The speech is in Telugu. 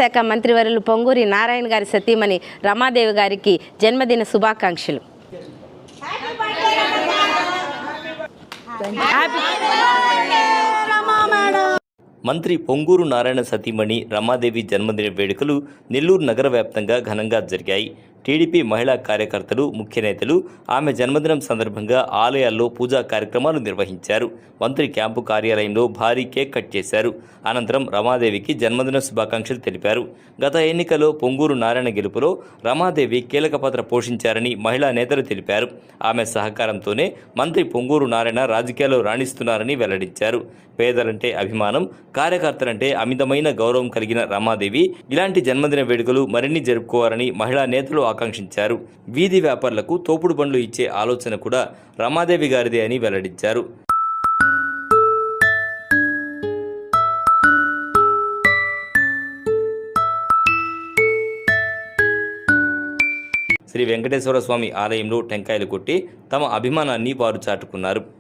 శాఖ మంత్రివర్యులు పొంగూరి నారాయణ గారి సతీమణి రమాదేవి గారికి జన్మదిన శుభాకాంక్షలు. మంత్రి పొంగూరు నారాయణ సతీమణి రమాదేవి జన్మదిన వేడుకలు నెల్లూరు నగర వ్యాప్తంగా ఘనంగా జరిగాయి. టీడీపీ మహిళా కార్యకర్తలు, ముఖ్య నేతలు ఆమె జన్మదినం సందర్భంగా ఆలయాల్లో పూజా కార్యక్రమాలు నిర్వహించారు. మంత్రి క్యాంపు కార్యాలయంలో భారీ కేక్ కట్ చేశారు. అనంతరం రమాదేవికి జన్మదిన శుభాకాంక్షలు తెలిపారు. గత ఎన్నికలో పొంగూరు నారాయణ గెలుపులో రమాదేవి కీలక పాత్ర పోషించారని మహిళా నేతలు తెలిపారు. ఆమె సహకారంతోనే మంత్రి పొంగూరు నారాయణ రాజకీయాల్లో రాణిస్తున్నారని వెల్లడించారు. పేదలంటే అభిమానం, కార్యకర్తలంటే అమితమైన గౌరవం కలిగిన రమాదేవి ఇలాంటి జన్మదిన వేడుకలు మరిన్ని జరుపుకోవాలని మహిళా నేతలు ఆకాంక్షించారు. వీధి వ్యాపారులకు తోపుడు బండ్లు ఇచ్చే ఆలోచన కూడా రమాదేవి గారిదే అని వెల్లడించారు. శ్రీ వెంకటేశ్వర స్వామి ఆలయంలో టెంకాయలు కొట్టి తమ అభిమానాన్ని వారు చాటుకున్నారు.